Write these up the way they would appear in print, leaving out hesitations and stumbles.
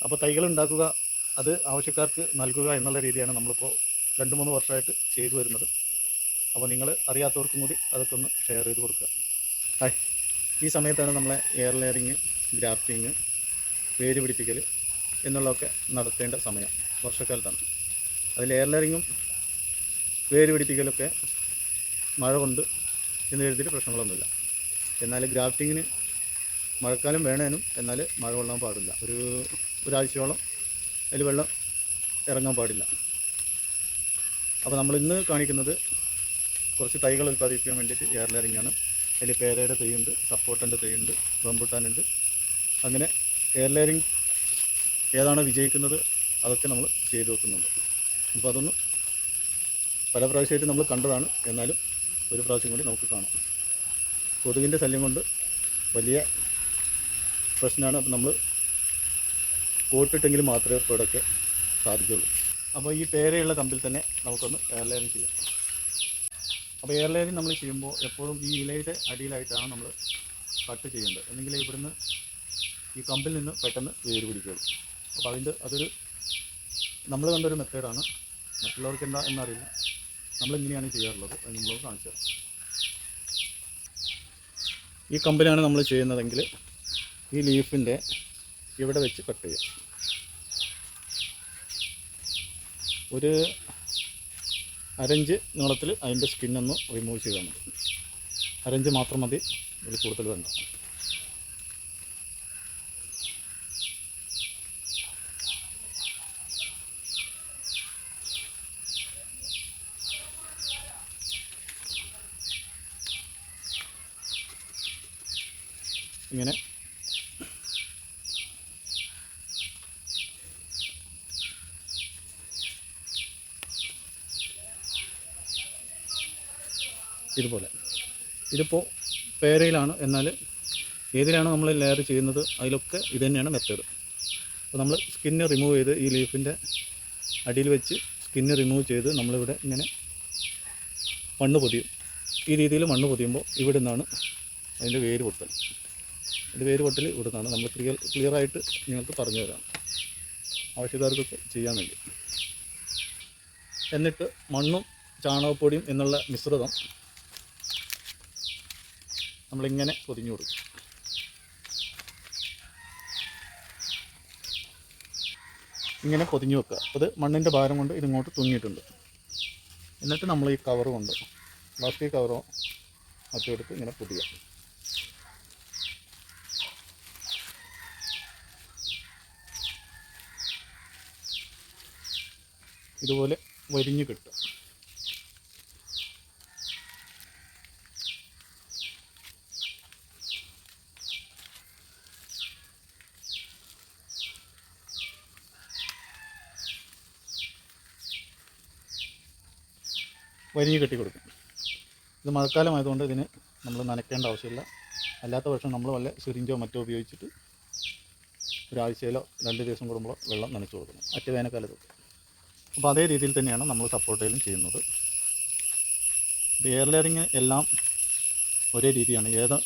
അപ്പോൾ തൈകൾ ഉണ്ടാക്കുക, അത് ആവശ്യക്കാർക്ക് നൽകുക എന്നുള്ള രീതിയാണ് നമ്മളിപ്പോൾ 2-3 വർഷമായിട്ട് ചെയ്തു വരുന്നത്. അപ്പോൾ നിങ്ങൾ അറിയാത്തവർക്കും കൂടി അതൊക്കെ ഒന്ന് ഷെയർ ചെയ്ത് കൊടുക്കുക. ഹായ്, ഈ സമയത്താണ് നമ്മളെ എയർ ലെയറിങ്, ഗ്രാഫ്റ്റിങ്, വേര് പിടിപ്പിക്കൽ എന്നുള്ളതൊക്കെ നടത്തേണ്ട സമയം, വർഷക്കാലത്താണ്. അതിൽ എയർ ലെയറിങ്ങും വേര് പിടിപ്പിക്കലൊക്കെ മഴ കൊണ്ട് എന്ന് കരുതിയിട്ട് പ്രശ്നങ്ങളൊന്നുമില്ല. എന്നാൽ ഗ്രാഫ്റ്റിങ്ങിന് മഴക്കാലം വേണേനും, എന്നാൽ മഴ കൊള്ളാൻ പാടില്ല. ഒരാഴ്ചയോളം അതിൽ വെള്ളം ഇറങ്ങാൻ പാടില്ല. അപ്പോൾ നമ്മളിന്ന് കാണിക്കുന്നത് കുറച്ച് തൈകൾ ഉൽപ്പാദിപ്പിക്കാൻ വേണ്ടിയിട്ട് എയർ ലെയറിങ്ങാണ്. അതിൽ പേരയുടെ തൈയുണ്ട്, സപ്പോർട്ടൻ്റെ തൈയുണ്ട്, റംബുട്ടാനുണ്ട്. അങ്ങനെ എയർ ലെയറിങ് ഏതാണ് വിജയിക്കുന്നത് അതൊക്കെ നമ്മൾ ചെയ്തു വെക്കുന്നുണ്ട്. അപ്പോൾ അതൊന്ന് പല പ്രാവശ്യമായിട്ട് നമ്മൾ കണ്ടതാണ്, എന്നാലും ഒരു പ്രാവശ്യം കൂടി നമുക്ക് കാണാം. കൊതുകിൻ്റെ ശല്യം കൊണ്ട് വലിയ പ്രശ്നമാണ്. അപ്പോൾ നമ്മൾ കോട്ടിട്ടെങ്കിൽ മാത്രമേ ഇപ്പോൾ ഇവിടെയൊക്കെ സാധിക്കുള്ളൂ. അപ്പോൾ ഈ പേരയുള്ള കമ്പിൽ തന്നെ നമുക്കൊന്ന് എയർ ലെയറിങ് ചെയ്യാം. അപ്പോൾ എയർ ലെയറിങ് നമ്മൾ ചെയ്യുമ്പോൾ എപ്പോഴും ഈ ഇലയുടെ അടിയിലായിട്ടാണ് നമ്മൾ കട്ട് ചെയ്യേണ്ടത്, അല്ലെങ്കിൽ ഇവിടുന്ന് ഈ കമ്പിൽ നിന്ന് പെട്ടെന്ന് വേര് പിടിക്കുകയുള്ളൂ. അപ്പോൾ അതൊരു നമ്മൾ കണ്ടൊരു മെത്തേഡാണ്. മറ്റുള്ളവർക്ക് എന്താ എന്നറിയില്ല, നമ്മളിങ്ങനെയാണ് ചെയ്യാറുള്ളത്. അത് നമ്മളത് കാണിച്ചു തരാം. ഈ കമ്പിലാണ് നമ്മൾ ചെയ്യുന്നതെങ്കിൽ ഈ ലീഫിൻ്റെ ഇവിടെ വെച്ച് കട്ട് ചെയ്യാം. ഒരു 1/2 ഇഞ്ച് നീളത്തിൽ അതിൻ്റെ സ്കിന്നൊന്ന് റിമൂവ് ചെയ്താൽ മതി. 1/2 ഇഞ്ച് മാത്രം മതി, ഇതിൽ കൂടുതൽ വേണ്ട. ഇങ്ങനെ ഇതുപോലെ. ഇതിപ്പോൾ പേരയിലാണ്, എന്നാൽ ഏതിലാണ് നമ്മൾ ലെയർ ചെയ്യുന്നത് അതിലൊക്കെ ഇത് തന്നെയാണ് മെത്തേഡ്. അപ്പോൾ നമ്മൾ സ്കിന്ന് റിമൂവ് ചെയ്ത് ഈ ലീഫിൻ്റെ അടിയിൽ വെച്ച് സ്കിന്ന് റിമൂവ് ചെയ്ത് നമ്മളിവിടെ ഇങ്ങനെ മണ്ണ് പൊതിയും. ഈ രീതിയിൽ മണ്ണ് പൊതിയുമ്പോൾ ഇവിടെ നിന്നാണ് അതിൻ്റെ വേര് പൊട്ടൽ. അതിൻ്റെ വേര് പൊട്ടൽ ഇവിടെ നിന്നാണ്. നമ്മൾ ക്ലിയറായിട്ട് നിങ്ങൾക്ക് പറഞ്ഞു തരാം, ആവശ്യക്കാർക്കൊക്കെ ചെയ്യാൻ വേണ്ടി. എന്നിട്ട് മണ്ണും ചാണകപ്പൊടിയും എന്നുള്ള മിശ്രിതം നമ്മളിങ്ങനെ പൊതിഞ്ഞു കൊടുക്കും. ഇങ്ങനെ പൊതിഞ്ഞു വെക്കുക. അത് മണ്ണിൻ്റെ ഭാരം കൊണ്ട് ഇതിങ്ങോട്ട് തൂങ്ങിയിട്ടുണ്ട്. എന്നിട്ട് നമ്മൾ ഈ കവർ കൊണ്ട്, പ്ലാസ്റ്റിക് കവറോ മറ്റോ എടുത്ത് ഇങ്ങനെ പൊതിയുക. ഇതുപോലെ വരിഞ്ഞ് കിട്ടും. വരിഞ്ഞ് കെട്ടി കൊടുക്കും. ഇത് മഴക്കാലമായതുകൊണ്ട് ഇതിന് നമ്മൾ നനയ്ക്കേണ്ട ആവശ്യമില്ല. അല്ലാത്ത പക്ഷം നമ്മൾ വല്ല സിറിഞ്ചോ മറ്റോ ഉപയോഗിച്ചിട്ട് ഒരാഴ്ചയിലോ 2 ദിവസം കൂടുമ്പോൾ വെള്ളം നനച്ച് കൊടുക്കണം, മറ്റ് വേനൽക്കാലത്തൊക്കെ. അപ്പോൾ അതേ രീതിയിൽ തന്നെയാണ് നമ്മൾ സപ്പോർട്ടയിലും ചെയ്യുന്നത്. എയർ ലെയറിങ് എല്ലാം ഒരേ രീതിയാണ്. ഏത്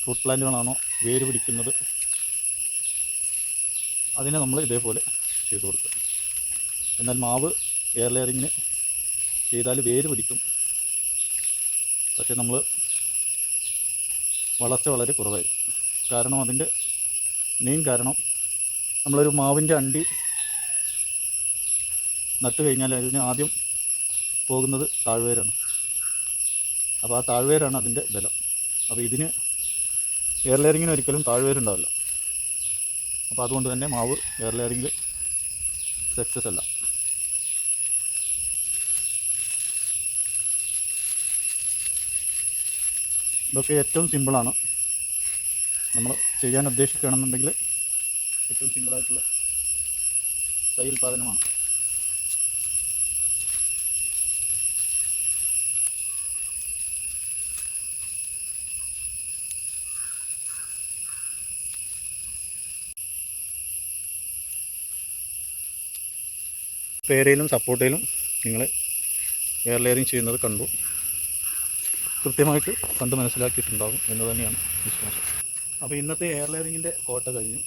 ഫ്രൂട്ട് പ്ലാന്റുകളാണോ വേര് പിടിക്കുന്നത് അതിനെ നമ്മൾ ഇതേപോലെ ചെയ്തു കൊടുക്കുക. എന്നാൽ മാവ് എയർ ലെയറിങ്ങിന് ചെയ്താൽ വേര് പിടിക്കും, പക്ഷേ നമ്മൾ വളർച്ച വളരെ കുറവായിരിക്കും. കാരണം അതിൻ്റെ മെയിൻ കാരണം, നമ്മളൊരു മാവിൻ്റെ അണ്ടി നട്ട് കഴിഞ്ഞാൽ അതിന് ആദ്യം പോകുന്നത് താഴ്വേരാണ്. അപ്പോൾ ആ താഴ്വേരാണ് അതിൻ്റെ ബലം. അപ്പോൾ ഇതിന് എയർ ലെയറിങ്ങിന് ഒരിക്കലും താഴ്വേരുണ്ടാവില്ല. അപ്പോൾ അതുകൊണ്ട് തന്നെ മാവ് എയർ ലെയറിങ്ങിൽ സക്സസ് അല്ല. ഇതൊക്കെ ഏറ്റവും സിമ്പിളാണ്. നമ്മൾ ചെയ്യാൻ ഉദ്ദേശിക്കുകയാണെന്നുണ്ടെങ്കിൽ ഏറ്റവും സിമ്പിളായിട്ടുള്ള തൈ ഉൽപ്പാദനമാണ്. പേരയിലും സപ്പോർട്ടയിലും നിങ്ങൾ എയർ ലെയറിങ് ചെയ്യുന്നത് കണ്ടു, കൃത്യമായിട്ട് കണ്ട് മനസ്സിലാക്കിയിട്ടുണ്ടാകും എന്ന് തന്നെയാണ് വിശ്വാസം. അപ്പോൾ ഇന്നത്തെ എയർ ലെയറിങ്ങിൻ്റെ കോട്ട കഴിഞ്ഞു.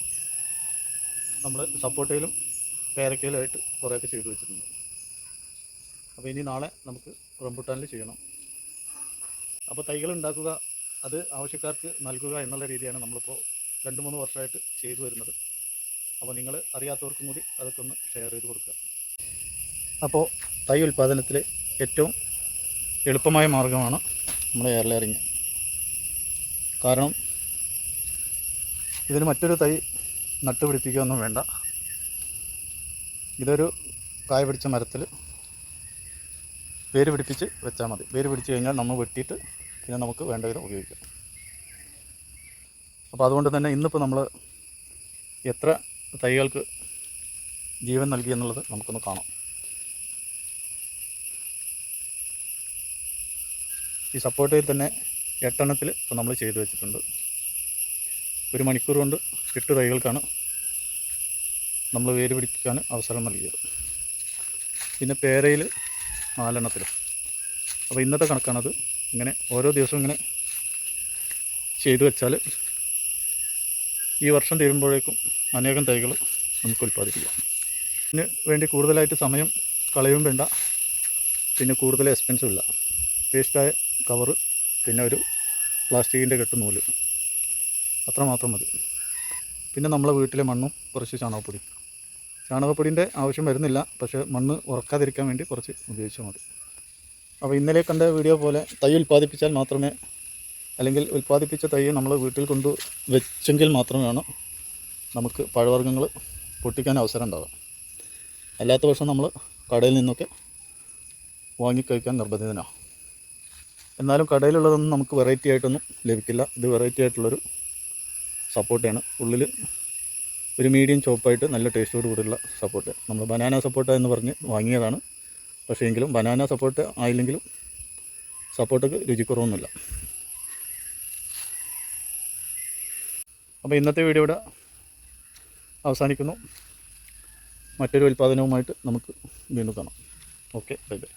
നമ്മൾ സപ്പോട്ടയിലും പേരക്കയിലുമായിട്ട് കുറേയൊക്കെ ചെയ്തു വെച്ചിട്ടുണ്ട്. അപ്പോൾ ഇനി നാളെ നമുക്ക് റംബുട്ടാനിൽ ചെയ്യണം. അപ്പോൾ തൈകൾ ഉണ്ടാക്കുക, അത് ആവശ്യക്കാർക്ക് നൽകുക എന്നുള്ള രീതിയാണ് നമ്മളിപ്പോൾ 2-3 വർഷമായിട്ട് ചെയ്തു വരുന്നത്. അപ്പോൾ നിങ്ങൾ അറിയാത്തവർക്കും കൂടി അതൊക്കെ ഒന്ന് ഷെയർ ചെയ്ത് കൊടുക്കുക. അപ്പോൾ തൈ ഉൽപ്പാദനത്തിൽ ഏറ്റവും എളുപ്പമായ മാർഗ്ഗമാണ് നമ്മുടെ എയർ ലെയറിങ്. കാരണം ഇതിന് മറ്റൊരു തൈ നട്ടുപിടിപ്പിക്കുകയൊന്നും വേണ്ട. ഇതൊരു കായ പിടിച്ച മരത്തിൽ വേര് പിടിപ്പിച്ച് വെച്ചാൽ മതി. വേര് പിടിച്ച് കഴിഞ്ഞാൽ നമ്മൾ വെട്ടിയിട്ട് പിന്നെ നമുക്ക് വേണ്ട വിധം ഉപയോഗിക്കാം. അപ്പോൾ അതുകൊണ്ട് തന്നെ ഇന്നിപ്പോൾ നമ്മൾ എത്ര തൈകൾക്ക് ജീവൻ നൽകി എന്നുള്ളത് നമുക്കൊന്ന് കാണാം. ഈ സപ്പോർട്ടയിൽ തന്നെ 8 എണ്ണത്തിൽ ഇപ്പോൾ നമ്മൾ ചെയ്തു വെച്ചിട്ടുണ്ട്. 1 മണിക്കൂർ കൊണ്ട് 8 തൈകൾക്കാണ് നമ്മൾ വേര് പിടിക്കാൻ അവസരം നൽകിയത്. പിന്നെ പേരയിൽ 4 എണ്ണത്തിലും. അപ്പോൾ ഇന്നത്തെ കണക്കാണത്. ഇങ്ങനെ ഓരോ ദിവസവും ഇങ്ങനെ ചെയ്തു വെച്ചാൽ ഈ വർഷം തീരുമ്പോഴേക്കും അനേകം തൈകൾ നമുക്ക് ഉൽപ്പാദിപ്പിക്കാം. ഇതിന് വേണ്ടി കൂടുതലായിട്ട് സമയം കളയും വേണ്ട, പിന്നെ കൂടുതൽ എക്സ്പെൻസും ഇല്ല. വേസ്റ്റായ കവറ്, പിന്നെ ഒരു പ്ലാസ്റ്റിക്കിൻ്റെ കെട്ട് നൂല്, അത്രമാത്രം മതി. പിന്നെ നമ്മളെ വീട്ടിലെ മണ്ണും കുറച്ച് ചാണകപ്പൊടി. ചാണകപ്പൊടിൻ്റെ ആവശ്യം വരുന്നില്ല, പക്ഷേ മണ്ണ് ഉറക്കാതിരിക്കാൻ വേണ്ടി കുറച്ച് ഉപയോഗിച്ചാൽ മതി. അപ്പോൾ ഇന്നലെ കണ്ട വീഡിയോ പോലെ തൈ ഉൽപ്പാദിപ്പിച്ചാൽ മാത്രമേ, അല്ലെങ്കിൽ ഉൽപ്പാദിപ്പിച്ച തൈ നമ്മൾ വീട്ടിൽ കൊണ്ട് വെച്ചെങ്കിൽ മാത്രമാണ് നമുക്ക് പഴവർഗ്ഗങ്ങൾ പൊട്ടിക്കാൻ അവസരം ഉണ്ടാകുക. അല്ലാത്ത പക്ഷം നമ്മൾ കടയിൽ നിന്നൊക്കെ വാങ്ങിക്കഴിക്കാൻ നിർബന്ധിതനാണ്. എന്നാലും കടയിലുള്ളതൊന്നും നമുക്ക് വെറൈറ്റി ആയിട്ടൊന്നും ലഭിക്കില്ല. ഇത് വെറൈറ്റി ആയിട്ടുള്ളൊരു സപ്പോട്ടയാണ്. ഉള്ളിൽ ഒരു മീഡിയം ചോപ്പായിട്ട് നല്ല ടേസ്റ്റോട് കൂടിയുള്ള സപ്പോട്ട. നമ്മൾ ബനാന സപ്പോട്ട എന്ന് പറഞ്ഞ് വാങ്ങിയതാണ്. പക്ഷേ എങ്കിലും ബനാന സപ്പോട്ട ആയില്ലെങ്കിലും സപ്പോട്ടയ്ക്ക് രുചിക്കുറവൊന്നുമില്ല. അപ്പോൾ ഇന്നത്തെ വീഡിയോ ഇവിടെ അവസാനിക്കുന്നു. മറ്റൊരു ഉൽപ്പാദനവുമായിട്ട് നമുക്ക് വീണ്ടും കാണാം. Okay, bye bye.